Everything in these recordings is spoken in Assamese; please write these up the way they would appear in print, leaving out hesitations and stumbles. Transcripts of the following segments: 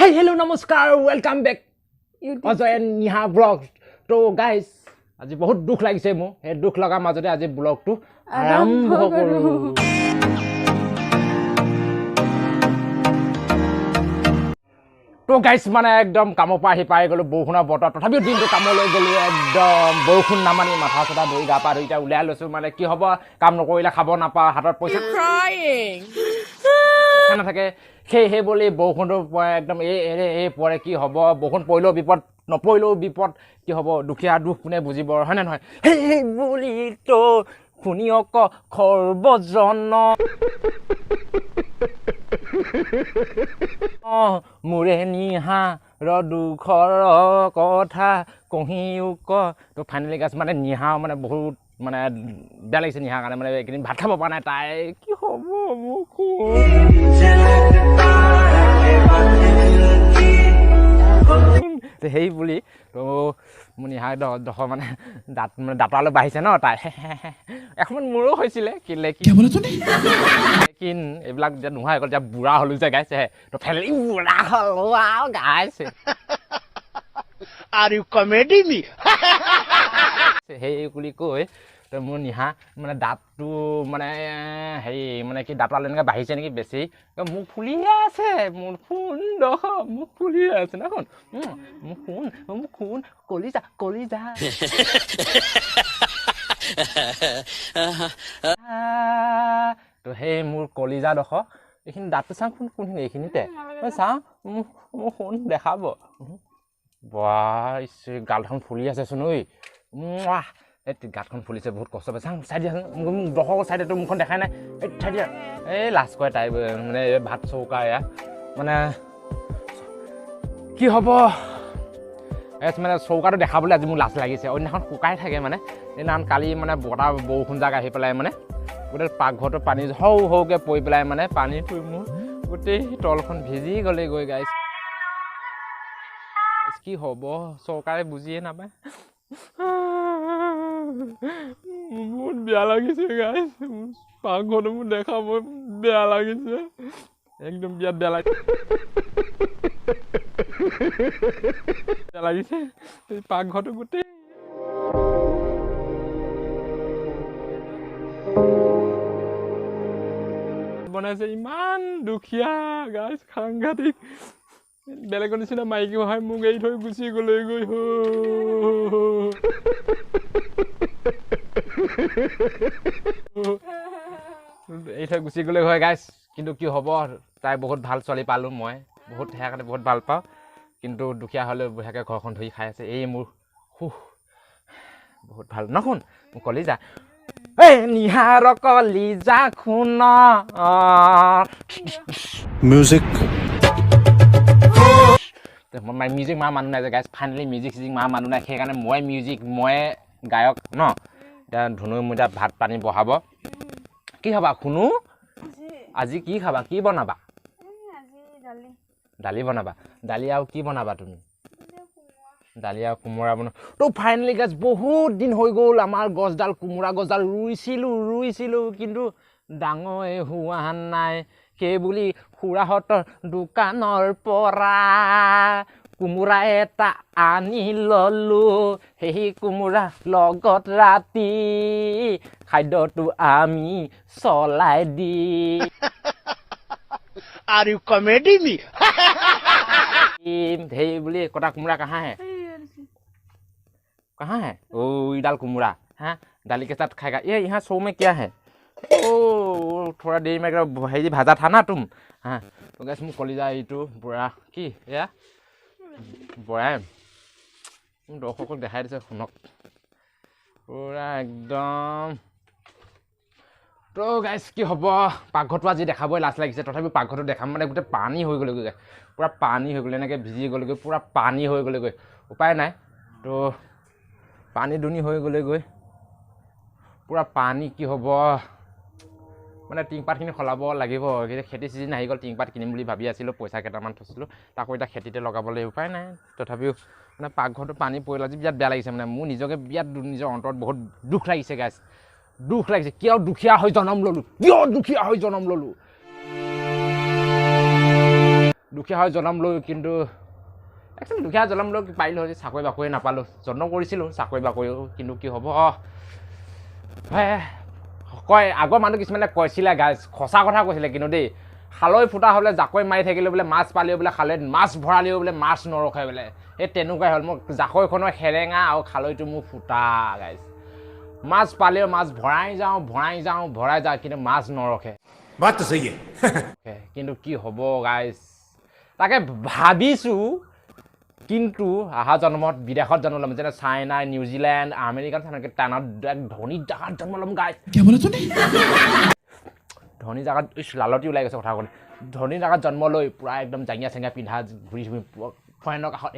Hi, hello, namaskar, welcome back. Ajay and Neha vlog. So guys, আজি বহুত দুখ লাগিছে মোৰ এই দুখ লগা মাজতে আজি ব্লগটো আৰম্ভ কৰো তো গাইস মানে একদম কামৰ পৰা আহি পাই গলো বৰষুণৰ বতৰ তথাপিও দিনটো কামলৈ গলো একদম বৰষুণ নামানি মাথা চটা ধৰি গা পা ধুইটা উলাই লৈছো মানে কি হ'ব কাম নকৰিলে খাব নাপা হাতত পইচা crying খানা থাকে সেই বলি বৰষুণটো একদম এই পৰে কি হ'ব বৰষুণ পৰিলেও বিপদ নপৰিলেও বিপদ কি হ'ব দুখীয়া দুখ কোনে বুজিব হয় না নহয় সেই বুলি তো শুনিয়ক খৰবজন মোৰে নিহা দুখৰ কথা কহিও ক তো ফাইনেলি গাছ মানে নিহা মানে বহুত মানে বেয়া লাগিছে নিহা কাৰণে মানে এইকেইদিন ভাত খাব পৰা নাই তাই কি হ'ব মোক সেই বুলি তো মোৰ নিহা দখ মানে দাঁত মানে দাঁতালৈ বাঢ়িছে ন তাই এখন মোৰো হৈছিলে কিলে কিন এইবিলাক যে নোহোৱা হৈ গ'ল এতিয়া বুঢ়া হ'লো যে গাইছে তো ফেলি বুঢ়া হ'লো আৰু গাইছে Are you comedy me? সেই বুলি কৈ তো মোৰ নিহা মানে দাঁতটো মানে হেৰি মানে কি দাঁতালে এনেকৈ বাঢ়িছে নেকি বেছি মুখ ফুলিয়ে আছে মোৰ ফোন দখ মুখ ফুলিয়ে আছে না শুন মোক শুন কলিজা তো সেই মোৰ কলিজা দখ এইখিনি দাঁতটো চাওঁ কোনখিনি এইখিনিতে চাওঁ মোক শুন দেখাব বাহ গালখন ফুলি আছেচোন ঐ এই গাঁতখন ফুলিছে বহুত কষ্ট পাইছে চাই দিয়া দখৰ চাইডেতো মুখখন দেখাই নাই এই চাই দিয়া এই লাজ কৰে তাই মানে ভাত চৌকা এয়া মানে কি হ'ব মানে চৌকাটো দেখাবলৈ আজি মোৰ লাজ লাগিছে অন্যখন শুকাই থাকে মানে সেইদিনাখন কালি মানে বতাহ বৰষুণ জাক আহি পেলাই মানে গোটেই পাকঘৰটো পানী সৌকৈ পৰি পেলাই মানে পানীটো মোৰ গোটেই তলখন ভিজি গ'লে গৈ গাইছ কি হ'ব চৰকাৰে বুজিয়ে নাপায় বহুত বেয়া লাগিছে গাইছ পাকঘৰটো মোৰ দেখাব বেয়া লাগিছে একদম বিৰাট বেয়া লাগিছে এই পাকঘৰটো গোটেই বনাইছে ইমান দুখীয়া গাইছ সাংঘাতিক বেলেগৰ নিচিনা মাইকী হয় মোক এৰি থৈ গুচি গ'লৈ গৈ এই থৈ গুচি গ'লে হয় গাইছ কিন্তু কি হ'ব তাই বহুত ভাল ছোৱালী পালোঁ মই বহুত সেইকাৰণে বহুত ভাল পাওঁ কিন্তু দুখীয়া হ'লেও বঢ়িয়াকৈ ঘৰখন ধৰি খাই আছে এই মোৰ বহুত ভাল নশুন মোক কলিজা এই নিহাৰ কলিজা শুন Music. মই মিউজিক মা মানুহ নাই যে গাইছ ফাইনেলি মিউজিক মা মানুহ নাই সেইকাৰণে মই গায়ক ন এতিয়া ধুনু মোৰ এতিয়া ভাত পানী বহাব কি খাবা শুনো আজি কি খাবা কি বনাবা দালি বনাবা দালি আৰু কি বনাবা তুমি দালি আৰু কোমোৰা বনোৱা তো ফাইনেলি গাছ বহুত দিন হৈ গ'ল আমাৰ গছডাল কোমোৰা গছডাল ৰুইছিলোঁ কিন্তু ডাঙৰ হোৱা নাই সেইবুলি খুৰাহঁতৰ দোকানৰ পৰা কোমোৰা এটা আনি ললোঁ সেই কোমোৰা লগত ৰাতি খাদ্যটো আমি চলাই দি Are you comedy me? সেই বুলি কটা কোমোৰা কাহা হে ओ दाल कुमड़ा हाँ दाली के साथ खाएगा ये यहाँ शो में क्या है ओ थोड़ा देर में भाई भाजा था ना तुम हाँ तो गैस मुझे कॉलेज आई तो बुरा की या बुरा दर्शक को देखाई दिसे शुनक पूरा एकदम तो गाइस কি হ'ব পাকঘৰটো আজি দেখাবই লাজ লাগিছে তথাপি পাকঘৰটো দেখাম মানে গোটেই পানী হৈ গ'লে গৈ পুৰা পানী হৈ গ'লে এনেকৈ ভিজি গ'লে গৈ পুৰা পানী হৈ গ'লে গৈ উপায় নাই তো পানী দুনি হৈ গ'লে গৈ পুৰা পানী কি হ'ব মানে টিংপাতখিনি সলাব লাগিব খেতি চিজন আহি গ'ল টিংপাত কিনিম বুলি ভাবি আছিলোঁ পইচা কেইটামান থৈছিলোঁ তাকো এতিয়া খেতিতে লগাবলৈ উপায় নাই তথাপিও মানে পাকঘৰটো পানী পৰিল আজি বিৰাট বেয়া লাগিছে মানে মোৰ নিজকে বিৰাট নিজৰ অন্তৰত বহুত দুখ লাগিছে গাইছ দুখ লাগিছে কিয় দুখীয়া হৈ জনম ল'লোঁ দুখীয়া হৈ জন্ম লৈ কিন্তু একচুৱেলি দুখীয়া জন্ম লৈ পাৰিলোঁ হয় চাকৰি বাকৰি নাপালোঁ যত্ন কৰিছিলোঁ চাকৰি বাকৰিও কিন্তু কি হ'ব কয় আগৰ মানুহ কিছুমানে কৈছিলে গাইজ সঁচা কথা কৈছিলে কিন্তু দেই খালৈ ফুটা হ'লে জাকৈ মাৰি থাকিলে বোলে মাছ পালেও বোলে খালৈত মাছ ভৰালেও বোলে মাছ নৰখে বোলে এই তেনেকুৱাই হ'ল মোৰ জাকৈখনৰ সেৰেঙা আৰু খালৈটো মোৰ ফুটা গাইজ মাছ পালেও মাছ ভৰাই যাওঁ কিন্তু মাছ নৰখে কিন্তু কি হ'ব গাইজ তাকে ভাবিছোঁ কিন্তু অহা জন্মত বিদেশত জন্ম ল'ম যেনে চাইনা নিউজিলেণ্ড আমেৰিকাত তেনেকৈ টানত এক ধনী জেগাত জন্ম ল'ম গাইজ ধনী জেগাত লালতি ওলাই গৈছে কথা ক'লে ধনী জেগাত জন্ম লৈ পূৰা একদম জাঙিয়া চেঙিয়া পিন্ধা ঘূৰি ঘূৰি ফৰেনৰ কাষত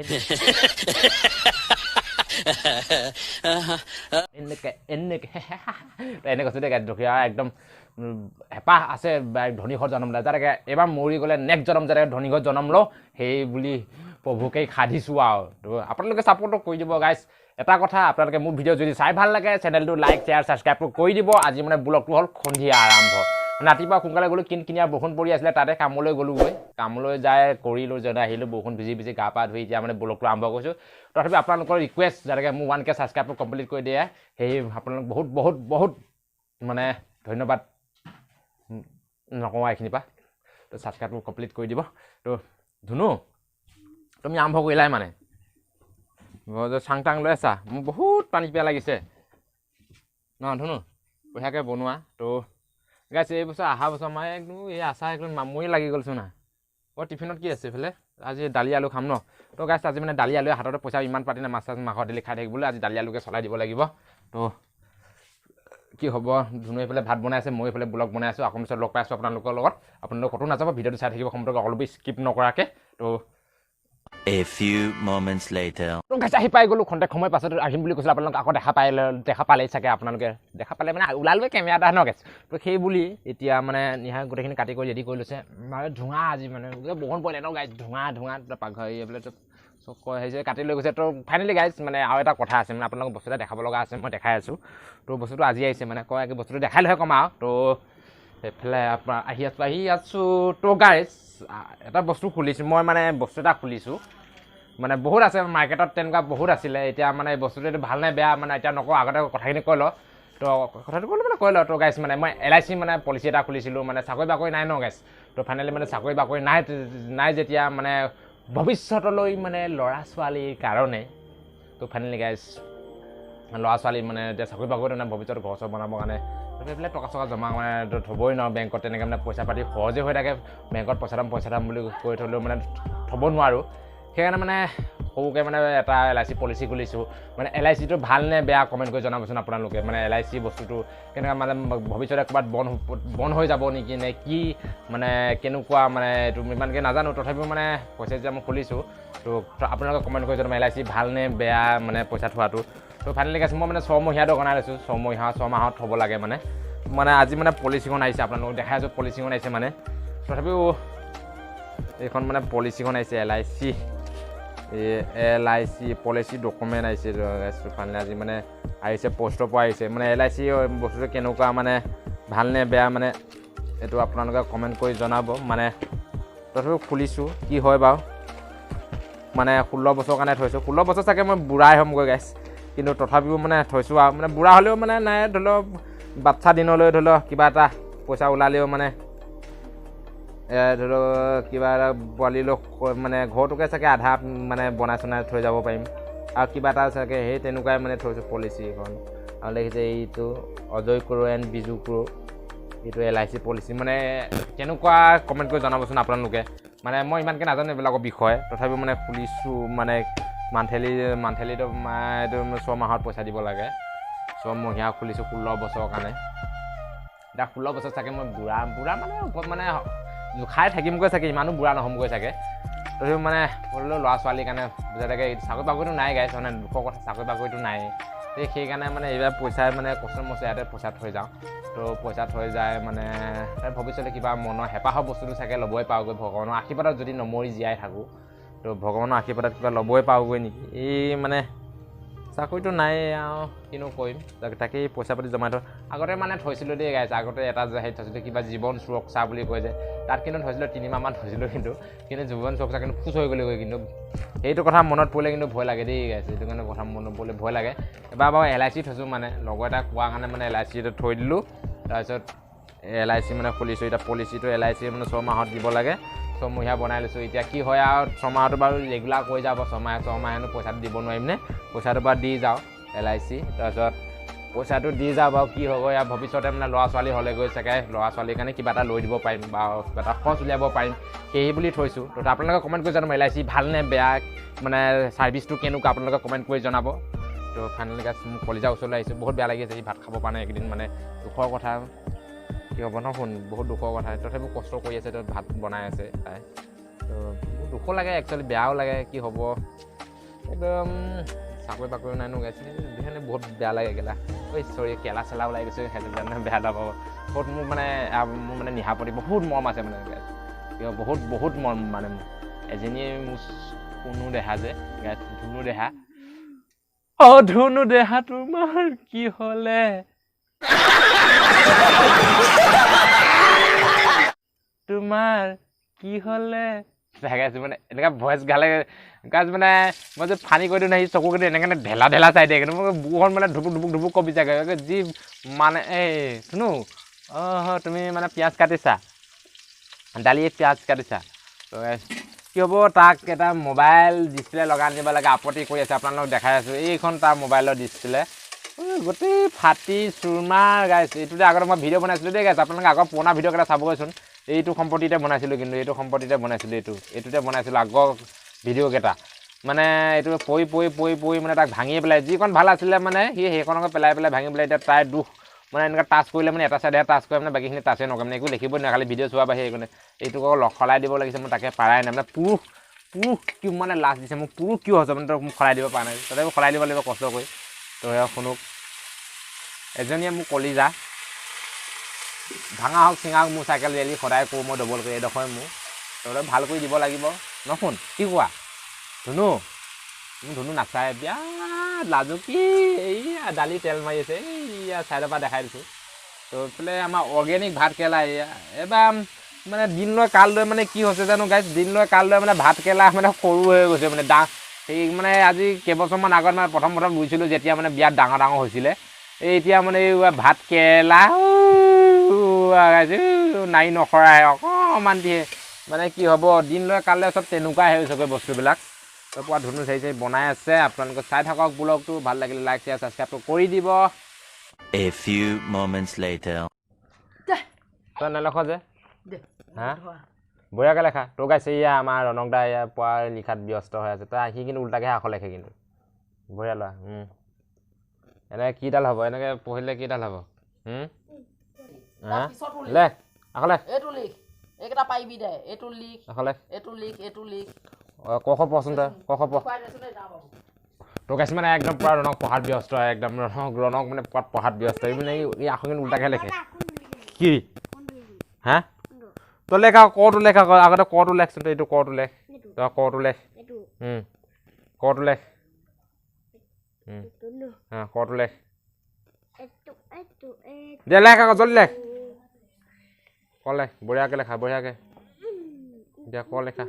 এনে কৈছোঁ দেই দুখীয়া একদম হেঁপাহ আছে ধনী ঘৰত জন্ম লয় যাতে এইবাৰ মৰি গ'লে নেক্সট জন্ম যাতে ধনী ঘৰত জন্ম লওঁ সেই বুলি প্ৰভুকেই সাধিছোঁ আৰু তো আপোনালোকে ছাপোৰ্টটো কৰি দিব গাইজ এটা কথা আপোনালোকে মোৰ ভিডিঅ' যদি চাই ভাল লাগে চেনেলটো লাইক শ্বেয়াৰ ছাবস্ক্ৰাইবটো কৰি দিব আজি মানে ব্লগটো হ'ল সন্ধিয়া আৰম্ভ ৰাতিপুৱা সোনকালে গ'লোঁ কিনিয়া বৰষুণ পৰি আছিলে তাতে কামলৈ গ'লোঁগৈ কামলৈ যাই কৰিলোঁ যেনে আহিলোঁ বৰষুণ ভিজি গা পা ধুই এতিয়া মানে ব্লগটো আৰম্ভ কৰিছোঁ তথাপি আপোনালোকৰ ৰিকুৱেষ্ট যাতে মোৰ 1K ছাবস্ক্ৰাইবটো কমপ্লিট কৰি দিয়ে সেই আপোনালোক বহুত মানে ধন্যবাদ নকওঁ এইখিনিৰ পৰা তো ছাবস্ক্ৰাইবটো কমপ্লিট কৰি দিব তো ধুনু তুমি আৰম্ভ কৰিলাই মানে চাং টাং লৈ আছা মোৰ বহুত পানী পিয়া লাগিছে ন ধুনু বঢ়িয়াকৈ বনোৱা তো গাইছে এই বছৰ অহা বছৰ মই একদম এই আচাৰ একদম মামুৰি লাগি গ'লচোন না টিফিনত কি আছে এইফালে আজি দালি আলু খাম ন তো গাইছে আজি মানে দালি আলু হাততে পইচা ইমান পাতি নাই মাছ মাংস দালি খাই থাকিবলৈ আজি দালি আলুকে চলাই দিব লাগিব তো কি হ'ব ধুনু এইফালে ভাত বনাই আছে মই এইফালে ব্লগ বনাই আছোঁ আকৌ পিছত লগ পাই আছোঁ আপোনালোকৰ লগত আপোনালোক ক'তো নাযাব ভিডিঅ'টো চাই থাকিব সম্পৰ্ক অলপ স্কিপ নকৰাকৈ তো A few moments later. গাইছে আহি পাই গ'লোঁ খন্তেক সময় পাছত আহিম বুলি কৈছিলোঁ আপোনালোক আকৌ দেখা পালেই চাগে আপোনালোকে দেখা পালে মানে ওলালোৱে কেমেৰা এটা ন গাইছে তো সেই বুলি এতিয়া মানে নিহা গোটেইখিনি কাটি কৰি ৰেডি কৰি লৈছে মানে ধোঁৱা আজি মানে বৰষুণ পৰিলে ন গাইছ ধোঁৱা পাকঘৰ এইফালে চব আহিছে কাটি লৈ গৈছে তো ফাইনেলি গাইছ মানে আৰু এটা কথা আছে মানে আপোনালোকক বস্তু এটা দেখাব লগা আছে মই দেখাই আছোঁ তো বস্তুটো আজি আহিছে মানে কয় কি বস্তুটো দেখাই লৈহে কম আৰু তো সেইফালে আপোনাৰ আহি আছোঁ তো গাইছ এটা বস্তু খুলিছোঁ মই মানে বস্তু এটা খুলিছোঁ মানে বহুত আছে মাৰ্কেটত তেনেকুৱা বহুত আছিলে এতিয়া মানে বস্তুটো এইটো ভাল নে বেয়া মানে এতিয়া নকওঁ আগতে কথাখিনি কৈ লওঁ তো কথাটো ক'লোঁ মানে কৈ লওঁ তো গাইছ মানে মই LIC মানে পলিচি এটা খুলিছিলোঁ মানে চাকৰি বাকৰি নাই ন গাইছ তো ফাইনেলি মানে চাকৰি বাকৰি নাই যেতিয়া মানে ভৱিষ্যতলৈ মানে ল'ৰা ছোৱালীৰ কাৰণে তো ফাইনেলি গাইছ ল'ৰা ছোৱালী মানে এতিয়া চাকৰি বাকৰি নাই ভৱিষ্যত ঘৰ চৰ বনাবৰ কাৰণে এইবিলাক টকা চকা জমা মানে থ'বই নোৱাৰোঁ বেংকত তেনেকৈ মানে পইচা পাতি সহজে হৈ থাকে বেংকত পইচা দাম বুলি কৈ থ'লেও মানে থ'ব নোৱাৰোঁ সেইকাৰণে মানে সৰুকৈ মানে এটা LIC পলিচি খুলিছোঁ মানে LICটো ভাল নে বেয়া কমেণ্ট কৰি জনাবচোন আপোনালোকে মানে LIC বস্তুটো কেনেকুৱা মানে ভৱিষ্যতে ক'ৰবাত বন্ধ হৈ যাব নেকি নে কি মানে কেনেকুৱা মানে এইটো ইমানকৈ নাজানো তথাপিও মানে পইচা যেতিয়া মই খুলিছোঁ তো আপোনালোকে কমেণ্ট কৰি জনাব LIC ভাল নে বেয়া মানে পইচা থোৱাটো তো ফাইনেলি গাইছ মই মানে 6 মহীয়াটো বনাই লৈছোঁ 6 মাহত থ'ব লাগে মানে আজি মানে পলিচিখন আহিছে আপোনালোকক দেখাই আছোঁ পলিচিখন আহিছে মানে তথাপিও এইখন মানে পলিচিখন আহিছে LIC পলিচি ডকুমেণ্ট আহিছে ফাইনেলি আজি মানে আহিছে পোষ্টৰ পৰা আহিছে মানে LIC বস্তুটো কেনেকুৱা মানে ভালনে বেয়া মানে এইটো আপোনালোকে কমেণ্ট কৰি জনাব মানে তথাপিও খুলিছোঁ কি হয় বাৰু মানে 16 বছৰৰ কাৰণে থৈছোঁ 16 বছৰ চাগে মই বুঢ়াই হ'মগৈ গাইছ কিন্তু তথাপিও মানে থৈছোঁ আৰু মানে বুঢ়া হ'লেও মানে নাই ধৰি লওক বাচ্ছা দিনলৈ ধৰি লওক কিবা এটা পইচা ওলালেও মানে ধৰি লওক কিবা এটা পোৱালি লোক মানে ঘৰটোকে চাগে আধা মানে বনাই চনাই থৈ যাব পাৰিম আৰু কিবা এটা চাগে সেই তেনেকুৱাই মানে থৈছোঁ পলিচি এখন আৰু দেখিছে এইটো Ajay Crowe and Biju Crowe এইটো LIC পলিচি মানে কেনেকুৱা কমেণ্ট কৰি জনাবচোন আপোনালোকে মানে মই ইমানকৈ নাজানো এইবিলাকৰ বিষয়ে তথাপিও মানে খুলিছোঁ মানে মান্থলিটো এইটো 6 মাহত পইচা দিব লাগে 6 মহীয়া খুলিছোঁ 16 বছৰৰ কাৰণে এতিয়া 16 বছৰ চাগে মই বুঢ়া মানে ওপৰত মানে জোখাই থাকিমগৈ চাগে ইমানো বুঢ়া নহ'মগৈ চাগে তথাপিও মানে হ'লেও ল'ৰা ছোৱালীৰ কাৰণে যেনেকৈ চাকৰি বাকৰিটো নাই গাইছ মানে দুখৰ কথা চাকৰি বাকৰিটো নাই সেইকাৰণে মানে এইবাৰ পইচাই মানে কষ্ট মষ্ট ইয়াতে পইচা থৈ যাওঁ তো পইচা থৈ যায় মানে ভৱিষ্যতে কিবা মনৰ হেঁপাহৰ বস্তুটো চাগে ল'বই পাওঁগৈ ভগৱানৰ আশীৰ্বাদত যদি নমৰি জীয়াই থাকোঁ তো ভগৱানৰ আশীৰ্বাদত কিবা ল'বই পাওঁগৈ নেকি এই মানে চাকৰিটো নাই আৰু কিনো কৰিম তাকেই পইচা পাতি জমা থওঁ আগতে মানে থৈছিলোঁ দেই গাইছ আগতে এটা হেৰি থৈছিলোঁ কিবা জীৱন সুৰক্ষা বুলি কয় যে তাত কিন্তু থৈছিলোঁ 3 মাহমান থৈছিলোঁ কিন্তু জীৱন সুৰক্ষা কিন্তু ফুচ হৈ গ'লেগৈ কিন্তু সেইটো কথা মনত পৰিলে কিন্তু ভয় লাগে দেই গাইছ সেইটো কাৰণে কথা মনত পৰিলে ভয় লাগে এবাৰ বাৰু LIC থৈছোঁ মানে লগৰ এটা কোৱা কাৰণে মানে LIC থৈ দিলোঁ তাৰপিছত LIC মানে খুলিছোঁ এতিয়া পলিচিটো LIC মানে 6 মাহত দিব লাগে 6 মহীয়া বনাই লৈছোঁ এতিয়া কি হয় আৰু 6 মাহটো বাৰু ৰেগুলাৰ কৰি যাব 6 মাহেনো পইচাটো দিব নোৱাৰিম নে পইচাটো বাৰু দি যাওঁ LIC তাৰপিছত পইচাটো দি যাওঁ বাৰু কি হ'ব ইয়াৰ ভৱিষ্যতে মানে ল'ৰা ছোৱালী হ'লেগৈ চাগে ল'ৰা ছোৱালীৰ কাৰণে কিবা এটা লৈ দিব পাৰিম বা কিবা এটা খৰচ উলিয়াব পাৰিম সেই বুলি থৈছোঁ তো আপোনালোকে কমেণ্ট কৰি জনাব LIC ভালনে বেয়া মানে ছাৰ্ভিচটো কেনেকুৱা আপোনালোকে কমেণ্ট কৰি জনাব তো ফাইনেলি গাইছ মোক কলিজাৰ ওচৰলৈ আহিছোঁ বহুত বেয়া লাগি আছে এই ভাত খাব পৰা নাই এইকেইদিন মানে দুখৰ কথা কি হ'ব ন শুন বহুত দুখৰ কথা তথাপিও কষ্ট কৰি আছে তো ভাত বনাই আছে তাই তো বহুত দুখো লাগে একচুৱেলি বেয়াও লাগে কি হ'ব একদম চাকৰি বাকৰি নাই গাইছে সেইকাৰণে বহুত বেয়া লাগে গেলা ঐ চৰি কেলা চেলা ওলাই গৈছে সেইটো কাৰণে বেয়া নাপাব বহুত মোক মানে নিহা প্ৰতি বহুত মৰম আছে মানে গাইছ বহুত মৰম মানে মোক এজনীয়ে মোৰ কোনো দেহা যে গাইছ ধুনু দেহা ধুনু দেহা তোমাৰ কি হ'লে তোমাৰ কি হ'লে গাইছ মানে এনেকুৱা ভইচ গালে গাইছ মানে মই যে ফানি কৰি দিওঁ নাই চকু কিন্তু এনেকৈ ঢেলা চাই দিয়ে কিন্তু মোক বুকখন মানে ধুপুক কপি যায় যি মানে এই শুনো তুমি মানে পিঁয়াজ কাটিছা দালিত পিঁয়াজ কাটিছা কি হ'ব তাক এটা মোবাইল ডিছপ্লে লগাই আনিব লাগে আপত্তি কৰি আছে আপোনালোকক দেখাই আছোঁ এইখন তাৰ মোবাইলৰ ডিছপ্লে গোটেই ফাটি চুৰমাৰ গাইছ এইটোতে আগতে মই ভিডিঅ' বনাইছিলোঁ দেই গাইছ আপোনালোকে আগৰ পুৰণা ভিডিঅ' কেইটা চাবগৈচোন এইটো সম্পত্তিতে বনাইছিলোঁ কিন্তু এইটোতে বনাইছিলোঁ এইটোতে বনাইছিলোঁ আগৰ ভিডিঅ' কেইটা মানে এইটো পৰি মানে তাক ভাঙি পেলাই যিখন ভাল আছিলে মানে সেইখনকে পেলাই ভাঙি পেলাই এতিয়া তাই দুখ মানে এনেকৈ টাচ কৰিলে মানে এটা চাইডে টাচ কৰে মানে বাকীখিনি টাচে নকৰে মানে একো লিখিবই নোৱাৰে খালি ভিডিঅ' চোৱা বাহিৰে এইখনে এইটোক আকৌ সলাই দিব লাগিছে মই তাকে পাৰাই নাই মানে পুৰুষ কিয় মানে লাজ দিছে মোক পুৰুষ কিয় হৈছে মানে মোক সলাই দিব পৰা নাই তথাপিও সলাই দিব লাগিব কষ্ট কৰি তো শুনক এজনীয়ে মোক কলিজা ভাঙা হওক চিঙা হওক মোৰ চাইকেল ৰেলি সদায় কৰোঁ মই ডবল কৰি এডোখৰ মোৰ তহঁতে ভাল কৰি দিব লাগিব নশুন কি কোৱা ধুনু নাচায় বিৰাট লাজু কি এইয়া দালি তেল মাৰি আছে এইয়া চাইডৰ পৰা দেখাই দিছোঁ তো এইফালে আমাৰ অৰ্গেনিক ভাত কেৰেলা এবাৰ মানে দিন লৈ কাল লৈ মানে কি হৈছে জানো গাইছ দিন লৈ কাল লৈ মানে ভাত কেৰেলা মানে সৰু হৈ গৈছে মানে সেই মানে আজি কেইবছৰমান আগত মানে প্ৰথম ৰুইছিলোঁ যেতিয়া মানে বিৰাট ডাঙৰ হৈছিলে এতিয়া মানে এই ভাত কেৰেলা নাৰি নখৰাই অকণমান দিয়ে মানে কি হ'ব দিন লৈ কাল লৈ চব তেনেকুৱাই হৈ গৈছেগৈ বস্তুবিলাক তো পুৰা ধুনু চাই বনাই আছে আপোনালোকে চাই থাকক ব্লগটো ভাল লাগিলে লাইক শ্বেয়াৰ ছাবস্ক্ৰাইবটো কৰি দিব A few moments later. তই নেলেখ যে হা বঢ়িয়াকৈ লেখা তোৰ গাইছে এয়া আমাৰ ৰণক দা এয়া পুৱা লিখাত ব্যস্ত হৈ আছে তই সি কিন্তু উল্টাকৈ আখৰ লেখে কিন্তু বঢ়িয়া লোৱা এনেকৈ কিডাল হ'ব এনেকৈ পঢ়িলে কিডাল হ'ব লেখ আকৌ লেখ এইটো লিখ এইকেইটা পাৰিবি দে এইটো লিখ আকৌ লেখ এইটো লিখ ক খ পঢ়চোন তই ক খ পঢ় তোৰ গাইছে মানে একদম পুৰা ৰণক পঢ়াত ব্যস্ত একদম ৰণক মানে পঢ়াত ব্যস্ত এই মানে এই আখৰ কিন্তু উল্টাকৈ লেখে কি হা তই লেখ আৰু কটো লেখ আকৌ আগতে কটো লেখচোন তই এইটো কটো লেখ তই কটো লেখ কটো লেখ কটো লেখ দে লেখ আকৌ জলদি লেখ ক লেখ বঢ়িয়াকৈ লেখা বঢ়িয়াকৈ দিয়া ক লেখা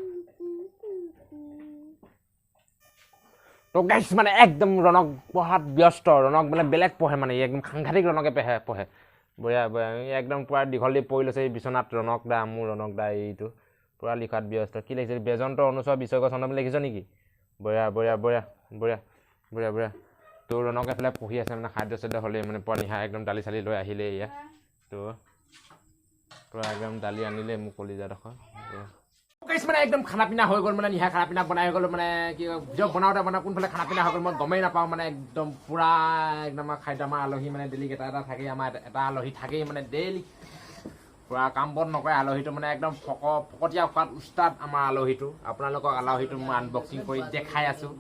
তো গাইছ মানে একদম ৰণক পঢ়াত ব্যস্ত ৰণক মানে বেলেগ পঢ়ে মানে একদম সাংঘাতিক ৰণকে পঢ়ে বঢ়িয়া একদম পূৰা দীঘল দি পৰি লৈছে এই বিচনাত ৰণক দা মোৰ ৰণক দা এইটো পূৰা লিখাত ব্যস্ত কি লিখিছে বেজন্ত অনুস্বৰ বিচয় চন্দ্ৰ লিখিছ নেকি বঢ়িয়া তোৰ ৰণক এফালে পঢ়ি আছে মানে খাদ্য চাদ্য হ'লেই মানে পুৰা নিশা একদম দালি চালি লৈ আহিলে এয়া তো পূৰা একদম দালি আনিলে মোক কলিজাডোখৰ মানে একদম খানা পিনা হৈ গ'ল মানে নিশা খানা পিনা বনাই হৈ গ'ল মানে কি ভিডিঅ' বনাওঁতে মানে কোনফালে খানা পিনা হৈ গ'ল মই গমেই নাপাওঁ মানে একদম পূৰা একদম খাদ্য আমাৰ আলহী মানে ডেইলি এটা থাকেই আমাৰ এটা আলহী থাকেই মানে ডেইলি পূৰা কাম বন নকৰে আলহীটো মানে একদম ফকতীয়া খোৱাত উস্তাদ আমাৰ আলহীটো আপোনালোকক আলহীটো মই আনবক্সিং কৰি দেখাই আছোঁ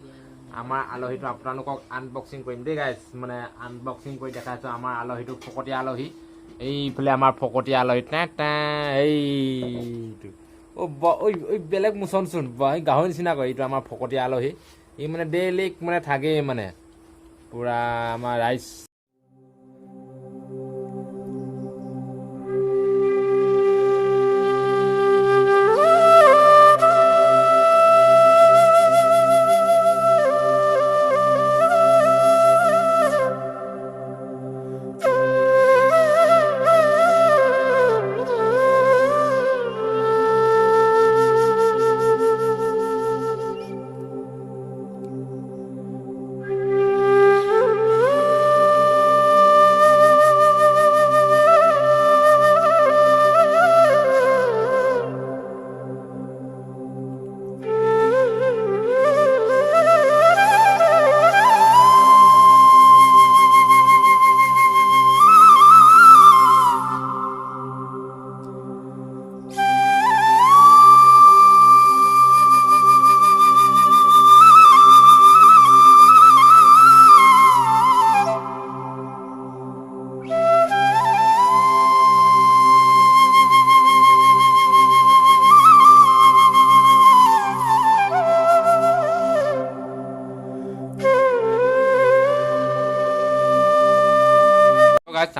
আমাৰ আলহীটো আপোনালোকক আনবক্সিং কৰিম দেই গাইছ মানে আনবক্সিং কৰি দেখাই আছোঁ আমাৰ আলহীটো ফকতীয়া আলহী এইফালে আমাৰ ফকতীয়া আলহী এইটো ঐ বেলেগ মোচনচোন গাহৰি নিচিনা কয় এইটো আমাৰ ফকতীয়া আলহী ই মানে ডেইলি মানে থাকেই মানে পূৰা আমাৰ ৰাইজ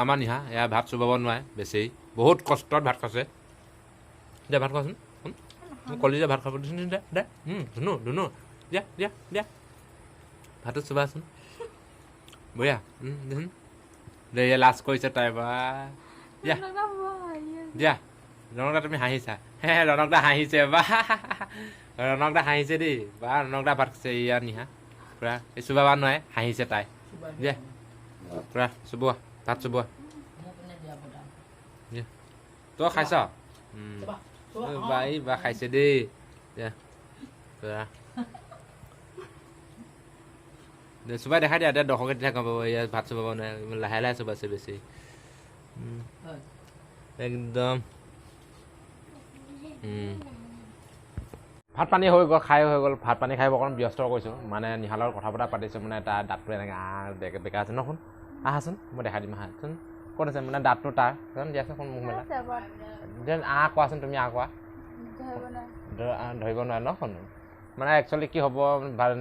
আমাৰ নিহা এয়া ভাত চুবাব নোৱাৰে বেছি বহুত কষ্টত ভাত খাইছে দে ভাত খোৱাচোন মোক কলি যে ভাত খাব দিছোন দে দে ধুনু ধুনু দিয়া দিয়া দিয়া ভাতটো চুবাচোন বঢ়িয়া দেচোন দে এয়া লাজ কৰিছে তাই বা দিয়া দিয়া ৰণক দা তুমি হাঁহিছা হে ৰণক দা হাঁহিছে বা ৰণক দা হাঁহিছে দেই বা ৰণক দা ভাত খাইছে ইয়া নিহা পূৰা এই চুবাব নোৱাৰে হাঁহিছে তাই দিয়া পূৰা চুবোৱা ভাত চুবোৱা তই খাইছ বা খাইছে দেই চুবাই দেখাই দিয়া এতিয়া দৰ্শকে তেতিয়া গম পাব ইয়াত ভাত চুবাব নোৱাৰে লাহে লাহে চুবাইছে বেছি একদম ভাত পানী হৈ গ'ল খাই হৈ গ'ল ভাত পানী খাই অকণ ব্যস্ত কৰিছোঁ মানে নিহালৰ কথা বতৰা পাতিছোঁ মানে তাৰ দাঁতটো এনেকৈ বেকা আছে ন শুন আহাচোন মই দেখাই দিম আহাচোন ক'ত আছে মানে দাঁতটো তাৰ দিয়াচোন কোন মুখ মেলা কোৱাচোন তুমি কোৱা ধৰিব নোৱাৰে ন শুন মানে একচুৱেলি কি হ'ব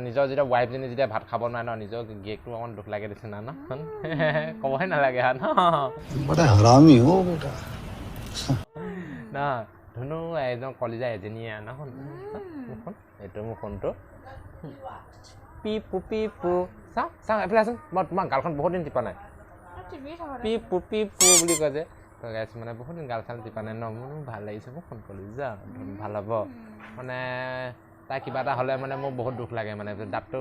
নিজৰ যেতিয়া ৱাইফজনী যেতিয়া ভাত খাব নোৱাৰে ন নিজৰ গিয়েকটো অকণ দুখ লাগে দিছে না ন ক'বহে নালাগে ন ধুনু একদম কলিজা এজনীয়ে ন শুন মুখখন এইটো মোৰ ফোনটো পি চাওঁ চাওঁ এইফালে আছোন মই তোমাৰ গালখন বহুত দিন টিপা নাই পি বুলি কয় যে তই গাইছ মানে বহুত দিন গাল চাল টিপা নাই ন মোৰো ভাল লাগিছে মোক ফোন কৰিলোঁ যা ভাল হ'ব মানে তাই কিবা এটা হ'লে মানে মোৰ বহুত দুখ লাগে মানে দাঁতটো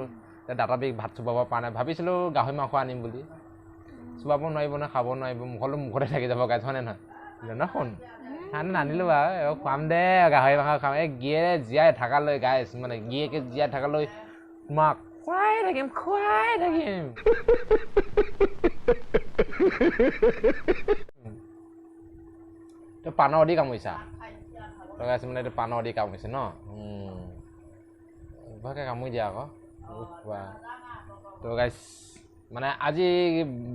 দাঁতৰ বিষ ভাত চুবাব পৰা নাই ভাবিছিলোঁ গাহৰি মাংস আনিম বুলি চুবাব নোৱাৰিব নহয় খাব নোৱাৰিব মুখতে থাকি যাব গাইছ হয়নে নহয় ন শুন নানিলোঁ আৰু খুৱাম দে গাহৰি মাংস খাম এই গিয়ে জীয়াই থকালৈ গাইছ মানে গিয়েকে জীয়াই থকালৈ তোমাক খুৱাই থাকিম তই পাণৰ দি কামুৰিছা তই গাইছ মানে এইটো পাণৰ দি কামুৰিছে ন ভালকৈ কামুৰি দিয়া আকৌ খোৱা তই গাইছ মানে আজি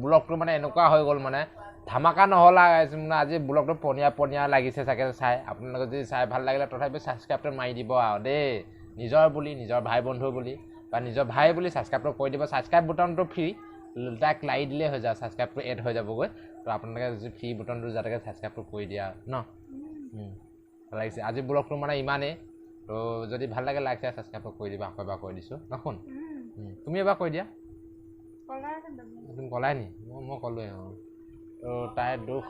ব্লগটো মানে এনেকুৱা হৈ গ'ল মানে ধামাকা নহ'লা গাইছ মানে আজি ব্লগটো পনীয়া লাগিছে চাগে চাই আপোনালোকে যদি চাই ভাল লাগিলে তথাপি ছাবস্ক্ৰাইবটো মাৰি দিব আৰু দেই নিজৰ বুলি নিজৰ ভাই বন্ধু বুলি বা নিজৰ ভাই বুলি ছাবস্ক্ৰাইবটো কৰি দিব ছাবস্ক্ৰাইব বুটামটো ফ্ৰী তাক লাৰি দিলেই হৈ যায় ছাবস্ক্ৰাইবটো এড হৈ যাবগৈ তো আপোনালোকে যদি ফ্ৰী বুটামটো যাতে ছাবস্ক্ৰাইবটো কৰি দিয়া ন ভাল লাগিছে আজি ব্লগটো মানে ইমানেই তো যদি ভাল লাগে লাইক শ্বেয়াৰ ছাবস্ক্ৰাইবটো কৰি দিবা আকৌ এবাৰ কৰি দিছোঁ ন শুন তুমি এবাৰ কৈ দিয়া তুমি ক'লাই নি মই ক'লোৱে তো তাইৰ দুখ